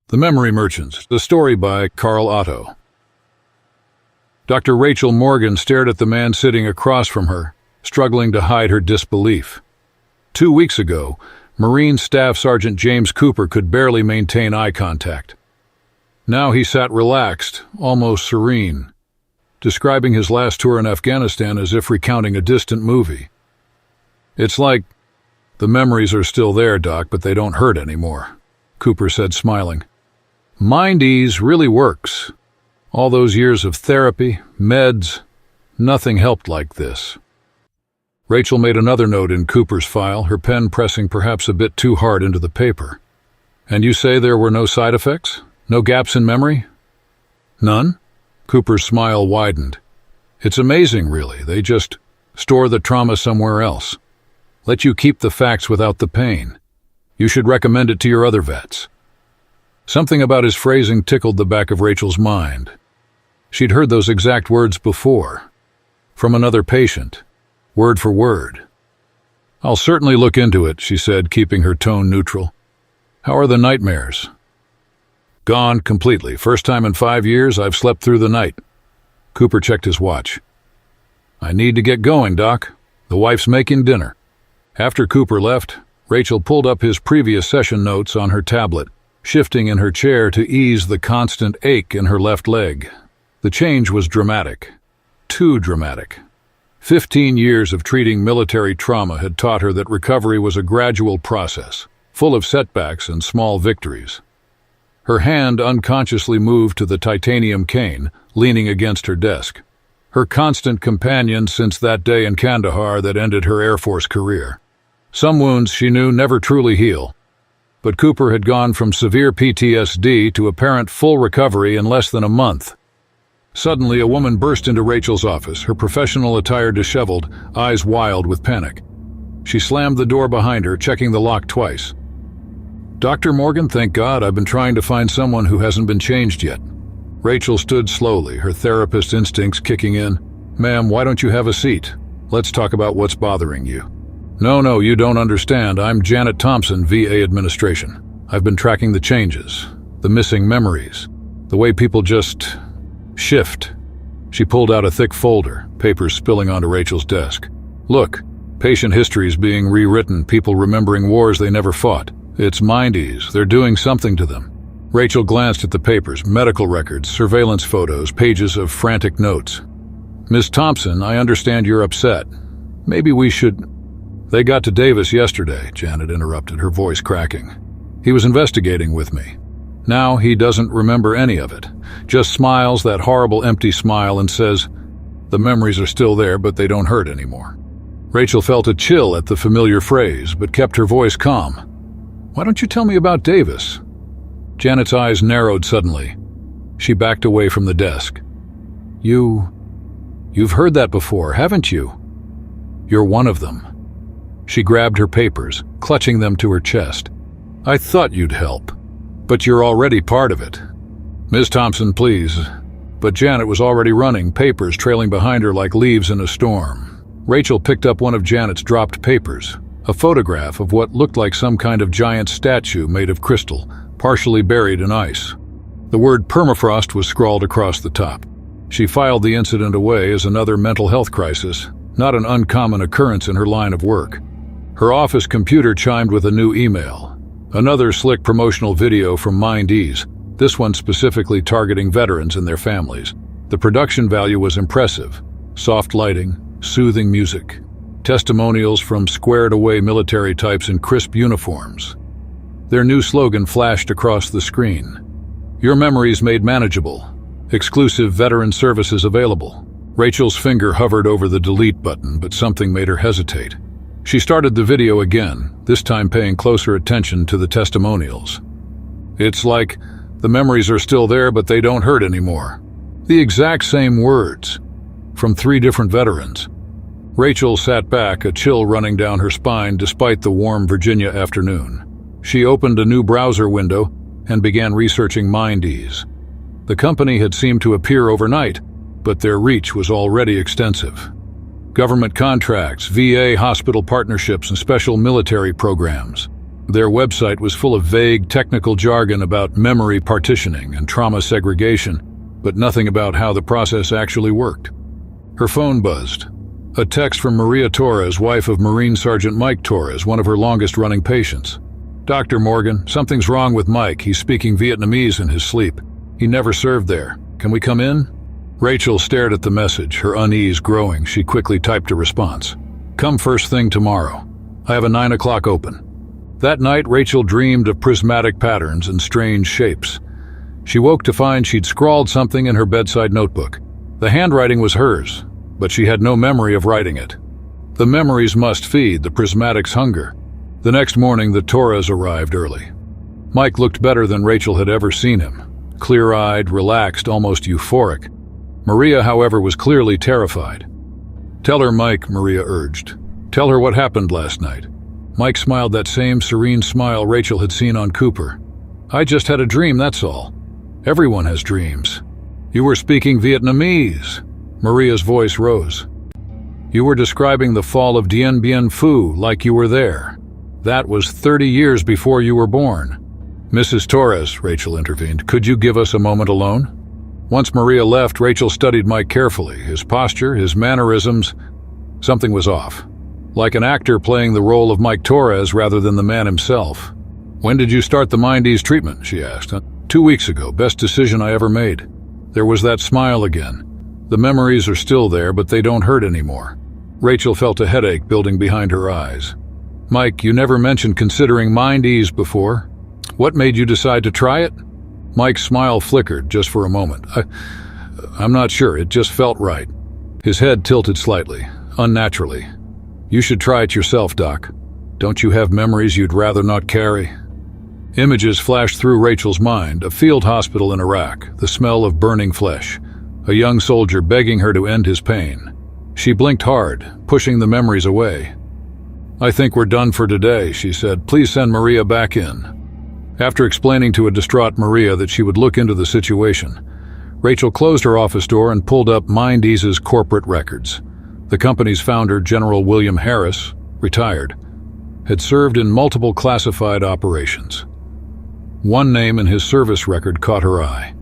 The Memory Merchants, the story by Carl Otto. Dr. Rachel Morgan stared at the man sitting across from her, struggling to hide her disbelief. 2 weeks ago, Marine Staff Sergeant James Cooper could barely maintain eye contact. Now he sat relaxed, almost serene, describing his last tour in Afghanistan as if recounting a distant movie. "It's like, the memories are still there, Doc, but they don't hurt anymore," Cooper said, smiling. "Mind ease really works. All those years of therapy, meds, nothing helped like this." Rachel made another note in Cooper's file, her pen pressing perhaps a bit too hard into the paper. "And you say there were no side effects? No gaps in memory?" "None?" Cooper's smile widened. "It's amazing, really. They just store the trauma somewhere else. Let you keep the facts without the pain. You should recommend it to your other vets." Something about his phrasing tickled the back of Rachel's mind. She'd heard those exact words before, from another patient, word for word. "I'll certainly look into it," she said, keeping her tone neutral. "How are the nightmares?" "Gone completely. First time in 5 years I've slept through the night." Cooper checked his watch. "I need to get going, Doc. The wife's making dinner." After Cooper left, Rachel pulled up his previous session notes on her tablet, shifting in her chair to ease the constant ache in her left leg. The change was dramatic. Too dramatic. 15 years of treating military trauma had taught her that recovery was a gradual process, full of setbacks and small victories. Her hand unconsciously moved to the titanium cane, leaning against her desk. Her constant companion since that day in Kandahar that ended her Air Force career. Some wounds, she knew, never truly heal. But Cooper had gone from severe PTSD to apparent full recovery in less than a month. Suddenly, a woman burst into Rachel's office, her professional attire disheveled, eyes wild with panic. She slammed the door behind her, checking the lock twice. "Dr. Morgan, thank God, I've been trying to find someone who hasn't been changed yet." Rachel stood slowly, her therapist instincts kicking in. "Ma'am, why don't you have a seat? Let's talk about what's bothering you." No, you don't understand. I'm Janet Thompson, VA administration. I've been tracking the changes, the missing memories, the way people just shift." She pulled out a thick folder, papers spilling onto Rachel's desk. "Look, patient histories being rewritten, people remembering wars they never fought. It's mind ease. They're doing something to them." Rachel glanced at the papers, medical records, surveillance photos, pages of frantic notes. "Miss Thompson, I understand you're upset. Maybe we should—" "They got to Davis yesterday," Janet interrupted, her voice cracking. "He was investigating with me. Now he doesn't remember any of it. Just smiles that horrible empty smile and says, 'The memories are still there, but they don't hurt anymore.'" Rachel felt a chill at the familiar phrase, but kept her voice calm. "Why don't you tell me about Davis?" Janet's eyes narrowed suddenly. She backed away from the desk. You've heard that before, haven't you? You're one of them." She grabbed her papers, clutching them to her chest. "I thought you'd help, but you're already part of it." "Miss Thompson, please." But Janet was already running, papers trailing behind her like leaves in a storm. Rachel picked up one of Janet's dropped papers, a photograph of what looked like some kind of giant statue made of crystal, partially buried in ice. The word permafrost was scrawled across the top. She filed the incident away as another mental health crisis, not an uncommon occurrence in her line of work. Her office computer chimed with a new email. Another slick promotional video from Mind Ease, this one specifically targeting veterans and their families. The production value was impressive. Soft lighting, soothing music, testimonials from squared-away military types in crisp uniforms. Their new slogan flashed across the screen. "Your memories made manageable. Exclusive veteran services available." Rachel's finger hovered over the delete button, but something made her hesitate. She started the video again, this time paying closer attention to the testimonials. "It's like, the memories are still there, but they don't hurt anymore." The exact same words, from 3 different veterans. Rachel sat back, a chill running down her spine despite the warm Virginia afternoon. She opened a new browser window and began researching Mind Ease. The company had seemed to appear overnight, but their reach was already extensive. Government contracts, VA hospital partnerships, and special military programs. Their website was full of vague technical jargon about memory partitioning and trauma segregation, but nothing about how the process actually worked. Her phone buzzed. A text from Maria Torres, wife of Marine Sergeant Mike Torres, one of her longest-running patients. "Dr. Morgan, something's wrong with Mike. He's speaking Vietnamese in his sleep. He never served there. Can we come in?" Rachel stared at the message, her unease growing. She quickly typed a response. "Come first thing tomorrow. I have a 9 o'clock open." That night, Rachel dreamed of prismatic patterns and strange shapes. She woke to find she'd scrawled something in her bedside notebook. The handwriting was hers, but she had no memory of writing it. The memories must feed the prismatic's hunger. The next morning, the Torres arrived early. Mike looked better than Rachel had ever seen him. Clear-eyed, relaxed, almost euphoric. Maria, however, was clearly terrified. "Tell her, Mike," Maria urged. "Tell her what happened last night." Mike smiled that same serene smile Rachel had seen on Cooper. "I just had a dream, that's all. Everyone has dreams." "You were speaking Vietnamese." Maria's voice rose. "You were describing the fall of Dien Bien Phu like you were there. That was 30 years before you were born." "Mrs. Torres," Rachel intervened, "could you give us a moment alone?" Once Maria left, Rachel studied Mike carefully. His posture, his mannerisms, something was off. Like an actor playing the role of Mike Torres rather than the man himself. "When did you start the mind-ease treatment?" she asked. 2 weeks ago. Best decision I ever made." There was that smile again. "The memories are still there, but they don't hurt anymore." Rachel felt a headache building behind her eyes. "Mike, you never mentioned considering mind-ease before. What made you decide to try it?" Mike's smile flickered just for a moment. I'm not sure, it just felt right." His head tilted slightly, unnaturally. "You should try it yourself, Doc. Don't you have memories you'd rather not carry?" Images flashed through Rachel's mind, a field hospital in Iraq, the smell of burning flesh, a young soldier begging her to end his pain. She blinked hard, pushing the memories away. "I think we're done for today," she said. "Please send Maria back in." After explaining to a distraught Maria that she would look into the situation, Rachel closed her office door and pulled up Mind-Ease's corporate records. The company's founder, General William Harris, retired, had served in multiple classified operations. One name in his service record caught her eye.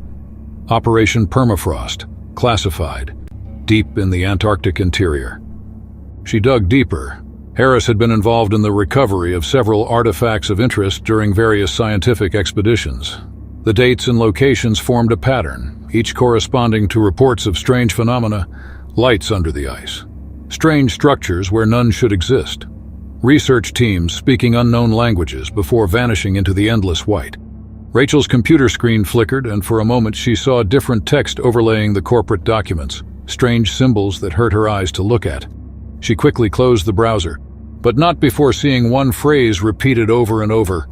Operation Permafrost, classified, deep in the Antarctic interior. She dug deeper. Harris had been involved in the recovery of several artifacts of interest during various scientific expeditions. The dates and locations formed a pattern, each corresponding to reports of strange phenomena, lights under the ice, strange structures where none should exist, research teams speaking unknown languages before vanishing into the endless white. Rachel's computer screen flickered, and for a moment she saw different text overlaying the corporate documents, strange symbols that hurt her eyes to look at. She quickly closed the browser, but not before seeing one phrase repeated over and over.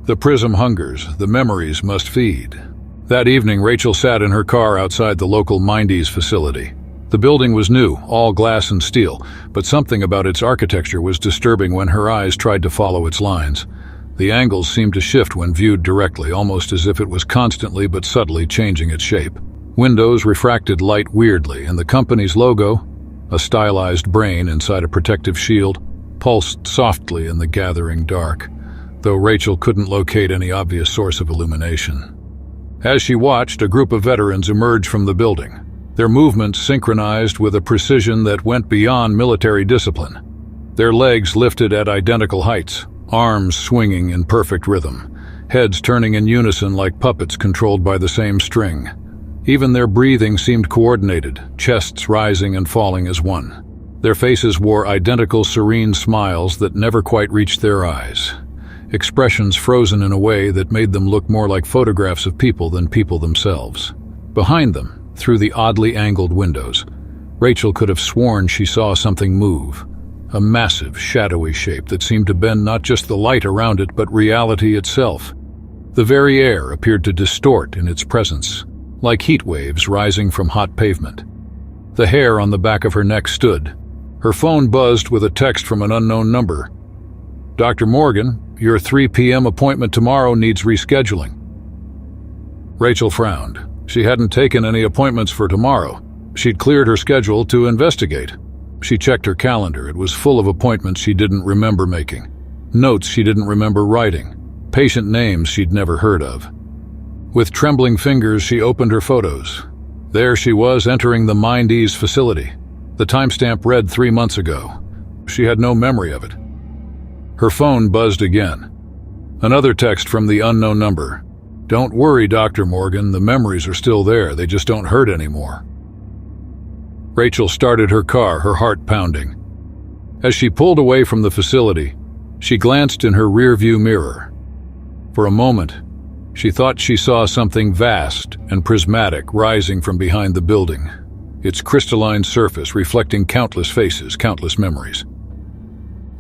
"The prism hungers, the memories must feed." That evening, Rachel sat in her car outside the local Mind-Ease facility. The building was new, all glass and steel, but something about its architecture was disturbing when her eyes tried to follow its lines. The angles seemed to shift when viewed directly, almost as if it was constantly but subtly changing its shape. Windows refracted light weirdly, and the company's logo, a stylized brain inside a protective shield, pulsed softly in the gathering dark, though Rachel couldn't locate any obvious source of illumination. As she watched, a group of veterans emerged from the building, their movements synchronized with a precision that went beyond military discipline. Their legs lifted at identical heights, arms swinging in perfect rhythm, heads turning in unison like puppets controlled by the same string. Even their breathing seemed coordinated, chests rising and falling as one. Their faces wore identical serene smiles that never quite reached their eyes, expressions frozen in a way that made them look more like photographs of people than people themselves. Behind them, through the oddly angled windows, Rachel could have sworn she saw something move, a massive, shadowy shape that seemed to bend not just the light around it, but reality itself. The very air appeared to distort in its presence, like heat waves rising from hot pavement. The hair on the back of her neck stood. Her phone buzzed with a text from an unknown number. "Dr. Morgan, your 3 p.m. appointment tomorrow needs rescheduling." Rachel frowned. She hadn't taken any appointments for tomorrow. She'd cleared her schedule to investigate. She checked her calendar. It was full of appointments she didn't remember making. Notes she didn't remember writing, patient names she'd never heard of. With trembling fingers, she opened her photos. There she was, entering the Mind-Ease facility. The timestamp read 3 months ago. She had no memory of it. Her phone buzzed again. Another text from the unknown number. "Don't worry, Dr. Morgan, the memories are still there, they just don't hurt anymore." Rachel started her car, her heart pounding. As she pulled away from the facility, she glanced in her rearview mirror. For a moment, she thought she saw something vast and prismatic rising from behind the building, its crystalline surface reflecting countless faces, countless memories.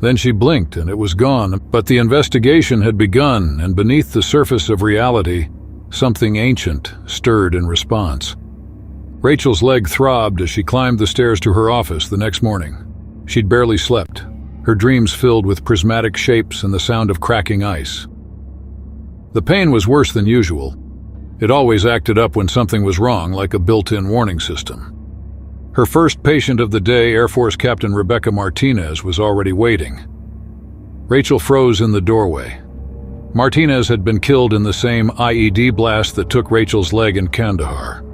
Then she blinked and it was gone, but the investigation had begun, and beneath the surface of reality, something ancient stirred in response. Rachel's leg throbbed as she climbed the stairs to her office the next morning. She'd barely slept, her dreams filled with prismatic shapes and the sound of cracking ice. The pain was worse than usual. It always acted up when something was wrong, like a built-in warning system. Her first patient of the day, Air Force Captain Rebecca Martinez, was already waiting. Rachel froze in the doorway. Martinez had been killed in the same IED blast that took Rachel's leg in Kandahar.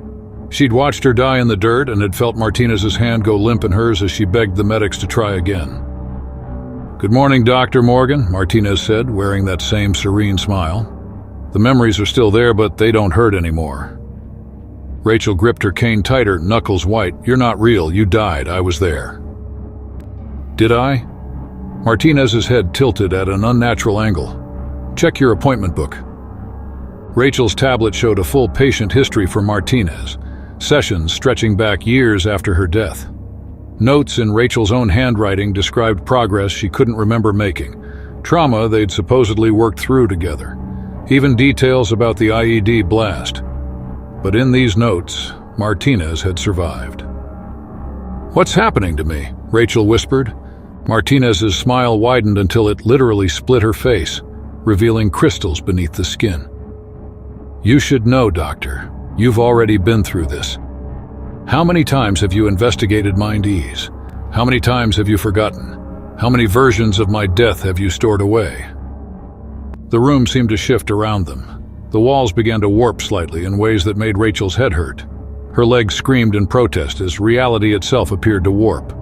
She'd watched her die in the dirt and had felt Martinez's hand go limp in hers as she begged the medics to try again. "Good morning, Dr. Morgan," Martinez said, wearing that same serene smile. "The memories are still there, but they don't hurt anymore." Rachel gripped her cane tighter, knuckles white. "You're not real. You died. I was there." "Did I?" Martinez's head tilted at an unnatural angle. "Check your appointment book." Rachel's tablet showed a full patient history for Martinez, sessions stretching back years after her death. Notes in Rachel's own handwriting described progress she couldn't remember making, trauma they'd supposedly worked through together, even details about the IED blast. But in these notes, Martinez had survived. "What's happening to me?" Rachel whispered. Martinez's smile widened until it literally split her face, revealing crystals beneath the skin. "You should know, Doctor. You've already been through this. How many times have you investigated Mind-Ease? How many times have you forgotten? How many versions of my death have you stored away?" The room seemed to shift around them. The walls began to warp slightly in ways that made Rachel's head hurt. Her legs screamed in protest as reality itself appeared to warp.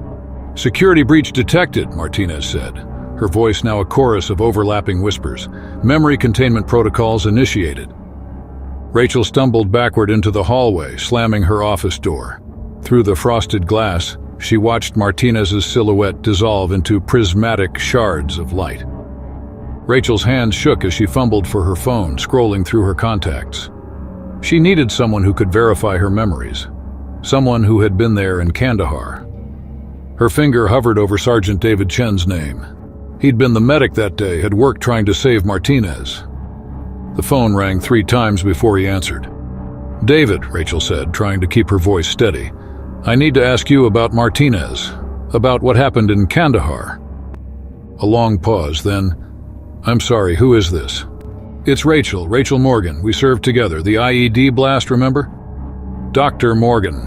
"Security breach detected," Martinez said, her voice now a chorus of overlapping whispers. "Memory containment protocols initiated." Rachel stumbled backward into the hallway, slamming her office door. Through the frosted glass, she watched Martinez's silhouette dissolve into prismatic shards of light. Rachel's hands shook as she fumbled for her phone, scrolling through her contacts. She needed someone who could verify her memories, someone who had been there in Kandahar. Her finger hovered over Sergeant David Chen's name. He'd been the medic that day, had worked trying to save Martinez. The phone rang 3 times before he answered. "David," Rachel said, trying to keep her voice steady, "I need to ask you about Martinez, about what happened in Kandahar." A long pause, then, "I'm sorry, who is this?" "It's Rachel Morgan. We served together. The IED blast, remember?" "Dr. Morgan."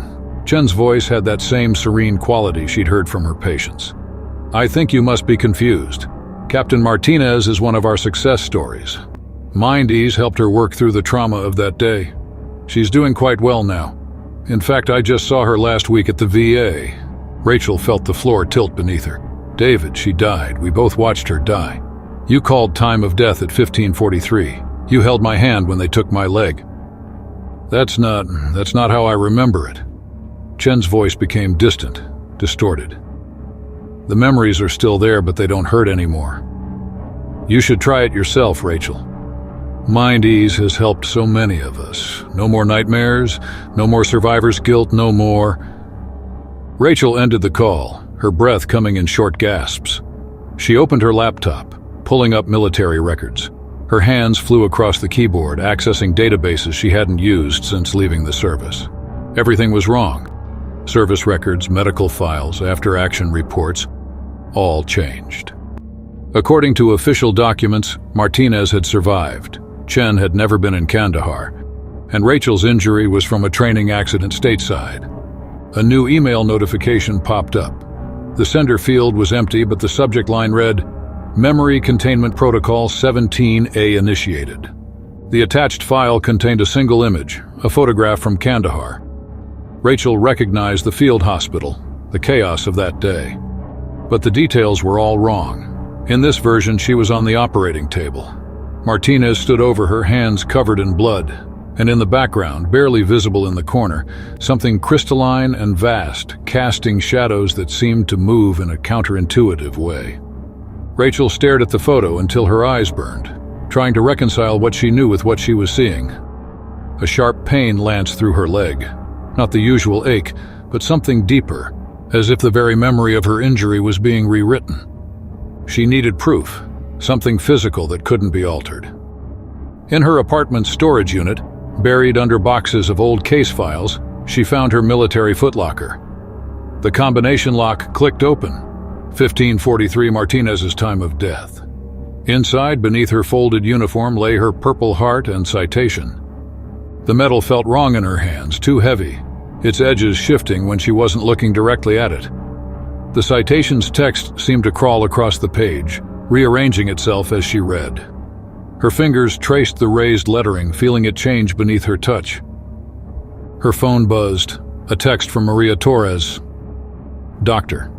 Chen's voice had that same serene quality she'd heard from her patients. "I think you must be confused. Captain Martinez is one of our success stories. Mind-Ease helped her work through the trauma of that day. She's doing quite well now. In fact, I just saw her last week at the VA." Rachel felt the floor tilt beneath her. "David, she died. We both watched her die. You called time of death at 15:43. You held my hand when they took my leg." That's not how I remember it." Chen's voice became distant, distorted. "The memories are still there, but they don't hurt anymore. You should try it yourself, Rachel. Mind-Ease has helped so many of us. No more nightmares, no more survivor's guilt, no more." Rachel ended the call, her breath coming in short gasps. She opened her laptop, pulling up military records. Her hands flew across the keyboard, accessing databases she hadn't used since leaving the service. Everything was wrong. Service records, medical files, after-action reports, all changed. According to official documents, Martinez had survived. Chen had never been in Kandahar, and Rachel's injury was from a training accident stateside. A new email notification popped up. The sender field was empty, but the subject line read, Memory Containment Protocol 17A initiated. The attached file contained a single image, a photograph from Kandahar. Rachel recognized the field hospital, the chaos of that day. But the details were all wrong. In this version, she was on the operating table. Martinez stood over her, hands covered in blood, and in the background, barely visible in the corner, something crystalline and vast, casting shadows that seemed to move in a counterintuitive way. Rachel stared at the photo until her eyes burned, trying to reconcile what she knew with what she was seeing. A sharp pain lanced through her leg, not the usual ache, but something deeper, as if the very memory of her injury was being rewritten. She needed proof, something physical that couldn't be altered. In her apartment's storage unit, buried under boxes of old case files, she found her military footlocker. The combination lock clicked open, 1543 Martinez's time of death. Inside, beneath her folded uniform, lay her Purple Heart and citation. The metal felt wrong in her hands, too heavy, its edges shifting when she wasn't looking directly at it. The citation's text seemed to crawl across the page, rearranging itself as she read. Her fingers traced the raised lettering, feeling it change beneath her touch. Her phone buzzed, a text from Maria Torres. "Doctor.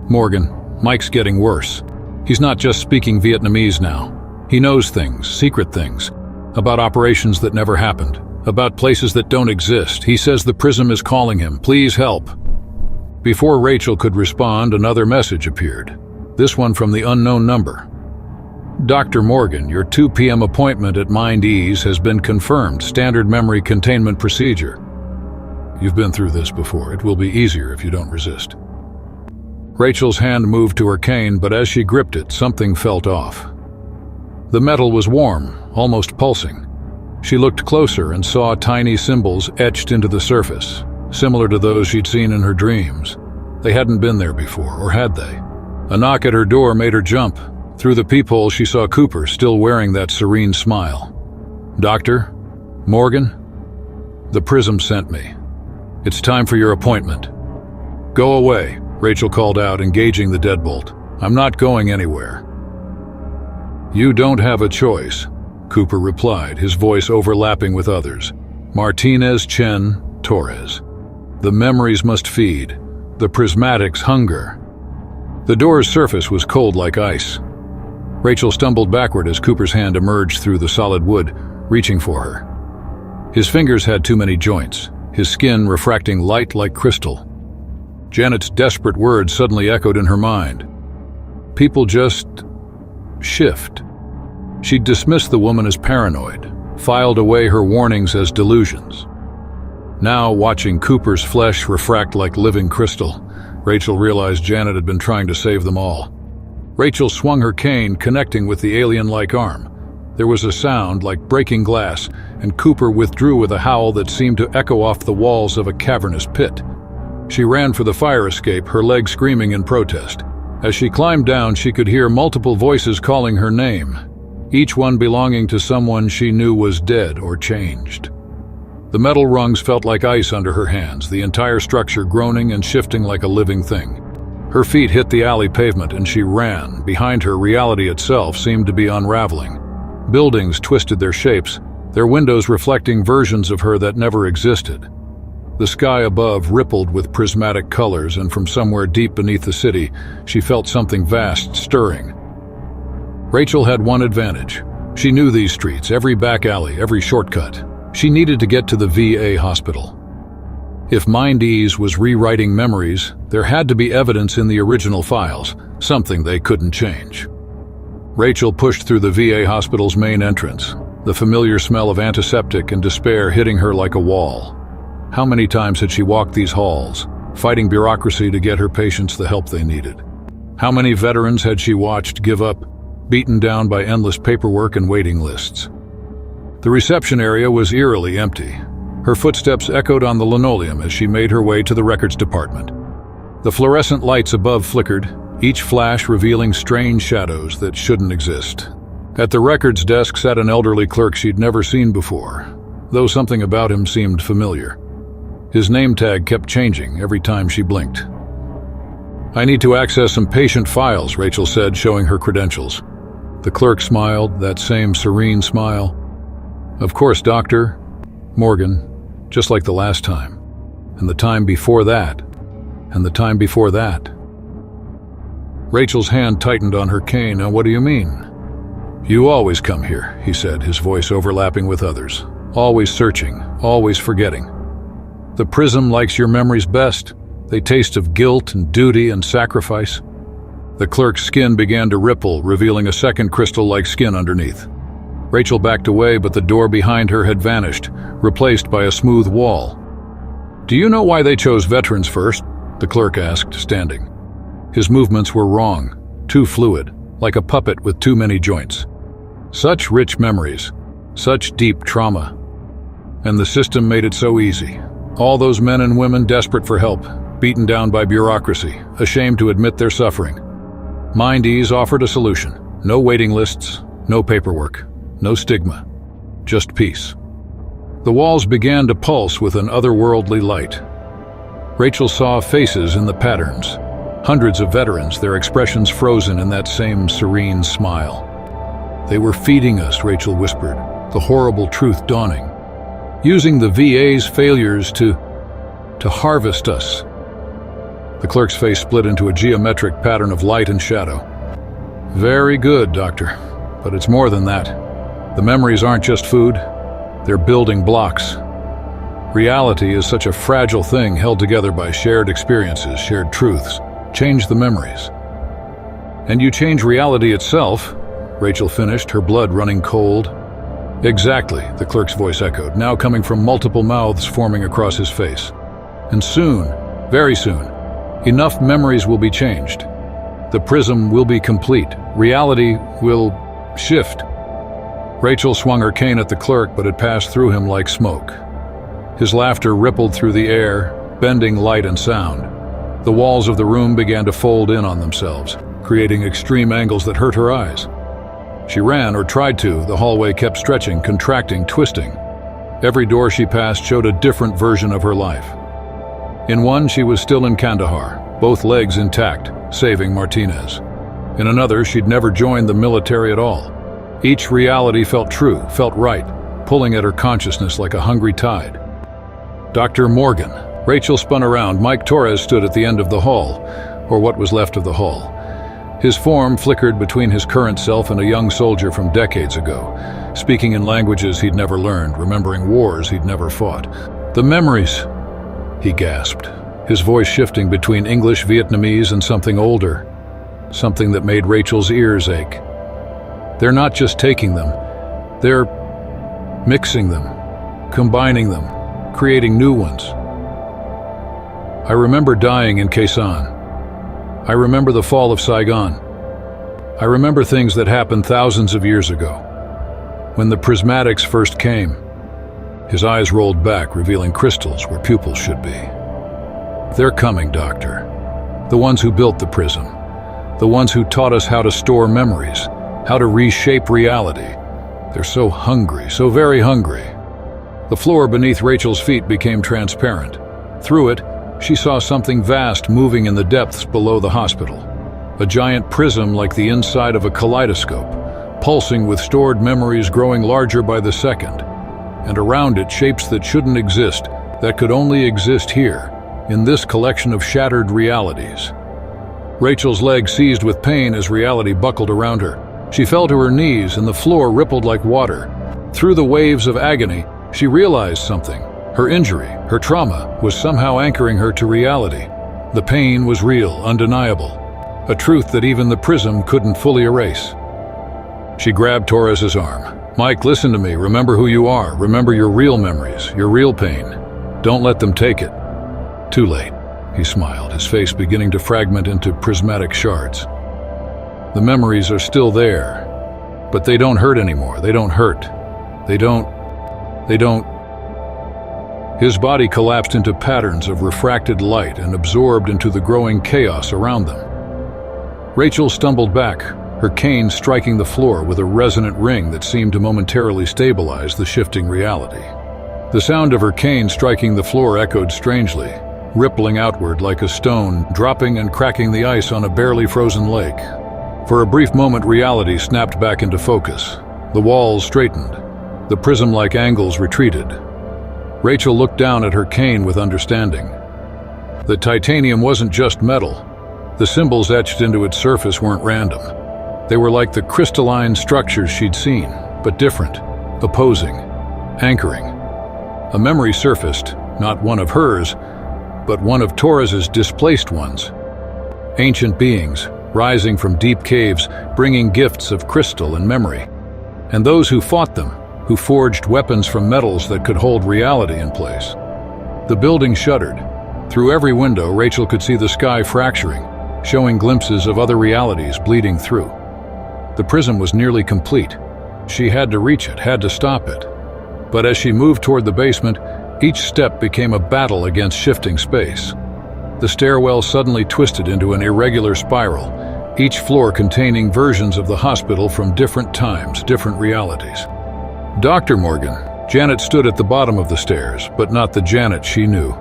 Morgan, Mike's getting worse. He's not just speaking Vietnamese now. He knows things, secret things, about operations that never happened, about places that don't exist. He says the Prism is calling him. Please help." Before Rachel could respond, another message appeared, this one from the unknown number. "Dr. Morgan, your 2 p.m. appointment at Mind Ease has been confirmed. Standard memory containment procedure. You've been through this before. It will be easier if you don't resist." Rachel's hand moved to her cane, but as she gripped it, something felt off. The metal was warm, almost pulsing. She looked closer and saw tiny symbols etched into the surface, similar to those she'd seen in her dreams. They hadn't been there before, or had they? A knock at her door made her jump. Through the peephole, she saw Cooper, still wearing that serene smile. "Doctor? Morgan? The Prism sent me. It's time for your appointment." "Go away," Rachel called out, engaging the deadbolt. "I'm not going anywhere." "You don't have a choice," Cooper replied, his voice overlapping with others. "Martinez, Chen, Torres. The memories must feed. The prismatics hunger." The door's surface was cold like ice. Rachel stumbled backward as Cooper's hand emerged through the solid wood, reaching for her. His fingers had too many joints, his skin refracting light like crystal. Janet's desperate words suddenly echoed in her mind. People just shift. She'd dismissed the woman as paranoid, filed away her warnings as delusions. Now, watching Cooper's flesh refract like living crystal, Rachel realized Janet had been trying to save them all. Rachel swung her cane, connecting with the alien-like arm. There was a sound like breaking glass, and Cooper withdrew with a howl that seemed to echo off the walls of a cavernous pit. She ran for the fire escape, her legs screaming in protest. As she climbed down, she could hear multiple voices calling her name, each one belonging to someone she knew was dead or changed. The metal rungs felt like ice under her hands, the entire structure groaning and shifting like a living thing. Her feet hit the alley pavement and she ran. Behind her, reality itself seemed to be unraveling. Buildings twisted their shapes, their windows reflecting versions of her that never existed. The sky above rippled with prismatic colors, and from somewhere deep beneath the city, she felt something vast stirring. Rachel had one advantage. She knew these streets, every back alley, every shortcut. She needed to get to the VA hospital. If Mind Ease was rewriting memories, there had to be evidence in the original files, something they couldn't change. Rachel pushed through the VA hospital's main entrance, the familiar smell of antiseptic and despair hitting her like a wall. How many times had she walked these halls, fighting bureaucracy to get her patients the help they needed? How many veterans had she watched give up, beaten down by endless paperwork and waiting lists? The reception area was eerily empty. Her footsteps echoed on the linoleum as she made her way to the records department. The fluorescent lights above flickered, each flash revealing strange shadows that shouldn't exist. At the records desk sat an elderly clerk she'd never seen before, though something about him seemed familiar. His name tag kept changing every time she blinked. "I need to access some patient files," Rachel said, showing her credentials. The clerk smiled, that same serene smile. "Of course, Dr. Morgan, just like the last time. And the time before that. And the time before that." Rachel's hand tightened on her cane. "Now, what do you mean?" "You always come here," he said, his voice overlapping with others. "Always searching, always forgetting. The prism likes your memories best. They taste of guilt and duty and sacrifice." The clerk's skin began to ripple, revealing a second crystal-like skin underneath. Rachel backed away, but the door behind her had vanished, replaced by a smooth wall. "Do you know why they chose veterans first?" the clerk asked, standing. His movements were wrong, too fluid, like a puppet with too many joints. Such rich memories, such deep trauma. And the system made it so easy. All those men and women desperate for help, beaten down by bureaucracy, ashamed to admit their suffering. MindEase offered a solution. No waiting lists, no paperwork, no stigma, just peace. The walls began to pulse with an otherworldly light. Rachel saw faces in the patterns. Hundreds of veterans, their expressions frozen in that same serene smile. "They were feeding us," Rachel whispered, the horrible truth dawning. "Using the VA's failures to harvest us." The clerk's face split into a geometric pattern of light and shadow. "Very good, Doctor. But it's more than that. The memories aren't just food. They're building blocks. Reality is such a fragile thing held together by shared experiences, shared truths. Change the memories. And you change reality itself," Rachel finished, her blood running cold. "Exactly," the clerk's voice echoed, now coming from multiple mouths forming across his face. "And soon, very soon, enough memories will be changed. The prism will be complete. Reality will shift." Rachel swung her cane at the clerk, but it passed through him like smoke. His laughter rippled through the air, bending light and sound. The walls of the room began to fold in on themselves, creating extreme angles that hurt her eyes. She ran, or tried to. The hallway kept stretching, contracting, twisting. Every door she passed showed a different version of her life. In one, she was still in Kandahar, both legs intact, saving Martinez. In another, she'd never joined the military at all. Each reality felt true, felt right, pulling at her consciousness like a hungry tide. "Dr. Morgan." Rachel spun around. Mike Torres stood at the end of the hall, or what was left of the hall. His form flickered between his current self and a young soldier from decades ago, speaking in languages he'd never learned, remembering wars he'd never fought. "The memories," he gasped, his voice shifting between English, Vietnamese, and something older, something that made Rachel's ears ache. "They're not just taking them, they're mixing them, combining them, creating new ones. I remember dying in Khe Sanh. I remember the fall of Saigon. I remember things that happened thousands of years ago, when the prismatics first came." His eyes rolled back, revealing crystals where pupils should be. "They're coming, Doctor. The ones who built the prism. The ones who taught us how to store memories, how to reshape reality. They're so hungry, so very hungry." The floor beneath Rachel's feet became transparent. Through it, she saw something vast moving in the depths below the hospital. A giant prism like the inside of a kaleidoscope, pulsing with stored memories growing larger by the second. And around it, shapes that shouldn't exist, that could only exist here, in this collection of shattered realities. Rachel's leg seized with pain as reality buckled around her. She fell to her knees and the floor rippled like water. Through the waves of agony, she realized something. Her injury, her trauma, was somehow anchoring her to reality. The pain was real, undeniable, a truth that even the prism couldn't fully erase. She grabbed Torres's arm. "Mike, listen to me. Remember who you are. Remember your real memories, your real pain. Don't let them take it." "Too late," he smiled, his face beginning to fragment into prismatic shards. "The memories are still there, but they don't hurt anymore. They don't hurt. They don't. His body collapsed into patterns of refracted light and absorbed into the growing chaos around them. Rachel stumbled back, her cane striking the floor with a resonant ring that seemed to momentarily stabilize the shifting reality. The sound of her cane striking the floor echoed strangely, rippling outward like a stone, dropping and cracking the ice on a barely frozen lake. For a brief moment, reality snapped back into focus. The walls straightened. The prism-like angles retreated. Rachel looked down at her cane with understanding. The titanium wasn't just metal. The symbols etched into its surface weren't random. They were like the crystalline structures she'd seen, but different, opposing, anchoring. A memory surfaced, not one of hers, but one of Torres's displaced ones. Ancient beings, rising from deep caves, bringing gifts of crystal and memory. And those who fought them, who forged weapons from metals that could hold reality in place. The building shuddered. Through every window, Rachel could see the sky fracturing, showing glimpses of other realities bleeding through. The prism was nearly complete. She had to reach it, had to stop it. But as she moved toward the basement, each step became a battle against shifting space. The stairwell suddenly twisted into an irregular spiral, each floor containing versions of the hospital from different times, different realities. Dr. Morgan, Janet stood at the bottom of the stairs, but not the Janet she knew.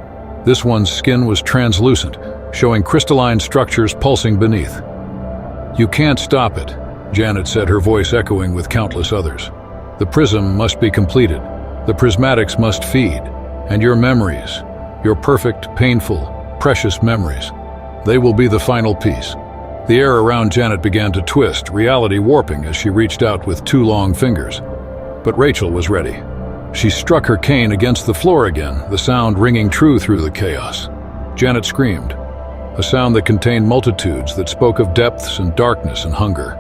This one's skin was translucent, showing crystalline structures pulsing beneath. "You can't stop it," Janet said, her voice echoing with countless others. "The prism must be completed. The prismatics must feed. And your memories, your perfect, painful, precious memories, they will be the final piece." The air around Janet began to twist, reality warping as she reached out with two long fingers. But Rachel was ready. She struck her cane against the floor again, the sound ringing true through the chaos. Janet screamed, a sound that contained multitudes, that spoke of depths and darkness and hunger.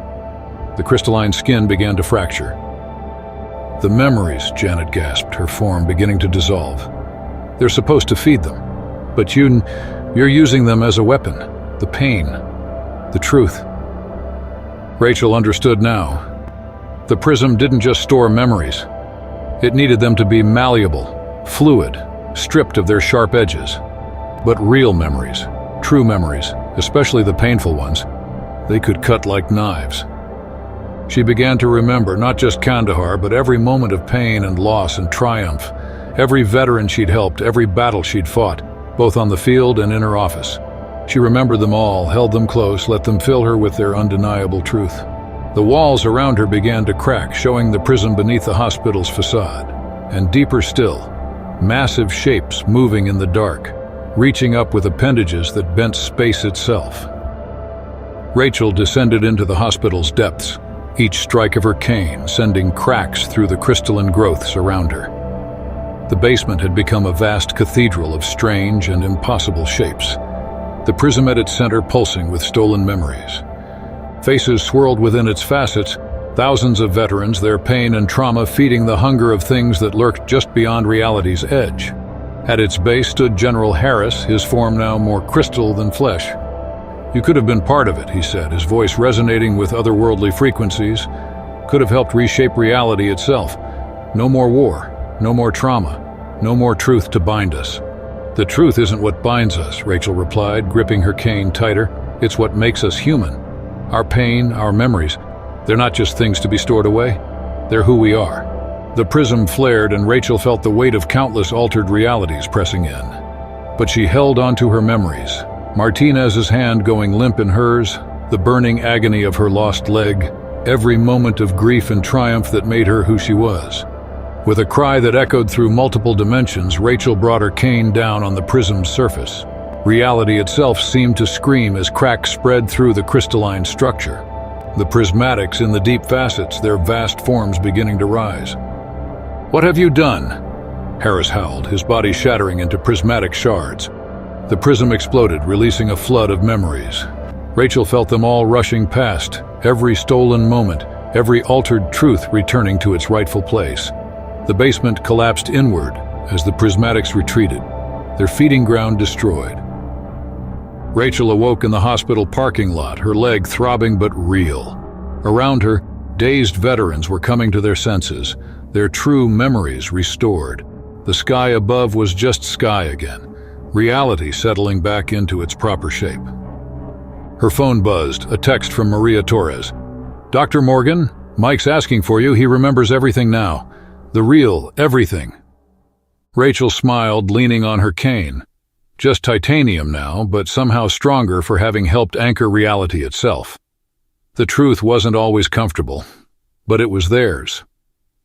The crystalline skin began to fracture. "The memories," Janet gasped, her form beginning to dissolve. "They're supposed to feed them. But you're using them as a weapon. The pain, the truth." Rachel understood now. The prism didn't just store memories. It needed them to be malleable, fluid, stripped of their sharp edges. But real memories, true memories, especially the painful ones, they could cut like knives. She began to remember not just Kandahar, but every moment of pain and loss and triumph, every veteran she'd helped, every battle she'd fought, both on the field and in her office. She remembered them all, held them close, let them fill her with their undeniable truth. The walls around her began to crack, showing the prism beneath the hospital's facade. And deeper still, massive shapes moving in the dark, reaching up with appendages that bent space itself. Rachel descended into the hospital's depths, each strike of her cane sending cracks through the crystalline growths around her. The basement had become a vast cathedral of strange and impossible shapes, the prism at its center pulsing with stolen memories. Faces swirled within its facets, thousands of veterans, their pain and trauma feeding the hunger of things that lurked just beyond reality's edge. At its base stood General Harris, his form now more crystal than flesh. "You could have been part of it," he said, his voice resonating with otherworldly frequencies. "Could have helped reshape reality itself. No more war, no more trauma, no more truth to bind us." "The truth isn't what binds us," Rachel replied, gripping her cane tighter. "It's what makes us human. Our pain, our memories, they're not just things to be stored away. They're who we are." The prism flared and Rachel felt the weight of countless altered realities pressing in. But she held onto her memories. Martinez's hand going limp in hers, the burning agony of her lost leg, every moment of grief and triumph that made her who she was. With a cry that echoed through multiple dimensions, Rachel brought her cane down on the prism's surface. Reality itself seemed to scream as cracks spread through the crystalline structure. The prismatics in the deep facets, their vast forms beginning to rise. "What have you done?" Harris howled, his body shattering into prismatic shards. The prism exploded, releasing a flood of memories. Rachel felt them all rushing past, every stolen moment, every altered truth returning to its rightful place. The basement collapsed inward as the prismatics retreated, their feeding ground destroyed. Rachel awoke in the hospital parking lot, her leg throbbing but real. Around her, dazed veterans were coming to their senses, their true memories restored. The sky above was just sky again, reality settling back into its proper shape. Her phone buzzed, a text from Maria Torres. "Dr. Morgan, Mike's asking for you. He remembers everything now. The real everything." Rachel smiled, leaning on her cane. Just titanium now, but somehow stronger for having helped anchor reality itself. The truth wasn't always comfortable, but it was theirs.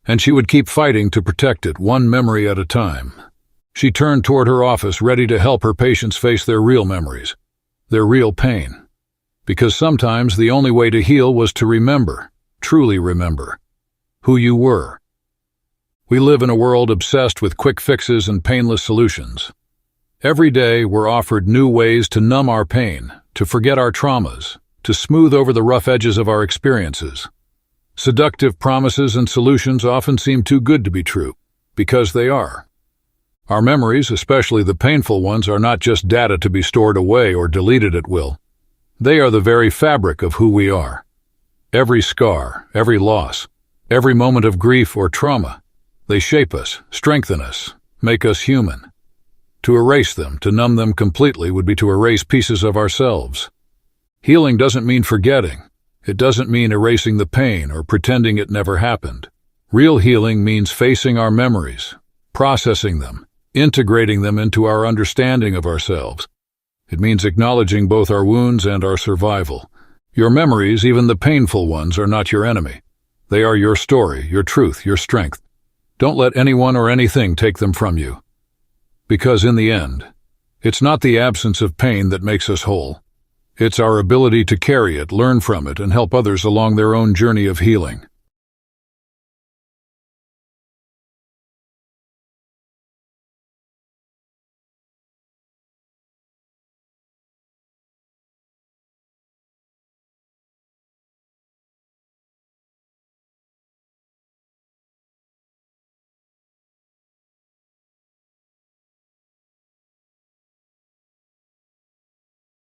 And she would keep fighting to protect it, one memory at a time. She turned toward her office, ready to help her patients face their real memories, their real pain. Because sometimes the only way to heal was to remember, truly remember, who you were. We live in a world obsessed with quick fixes and painless solutions. Every day we're offered new ways to numb our pain, to forget our traumas, to smooth over the rough edges of our experiences. Seductive promises and solutions often seem too good to be true, because they are. Our memories, especially the painful ones, are not just data to be stored away or deleted at will. They are the very fabric of who we are. Every scar, every loss, every moment of grief or trauma, they shape us, strengthen us, make us human. To erase them, to numb them completely, would be to erase pieces of ourselves. Healing doesn't mean forgetting. It doesn't mean erasing the pain or pretending it never happened. Real healing means facing our memories, processing them, integrating them into our understanding of ourselves. It means acknowledging both our wounds and our survival. Your memories, even the painful ones, are not your enemy. They are your story, your truth, your strength. Don't let anyone or anything take them from you. Because in the end, it's not the absence of pain that makes us whole. It's our ability to carry it, learn from it, and help others along their own journey of healing.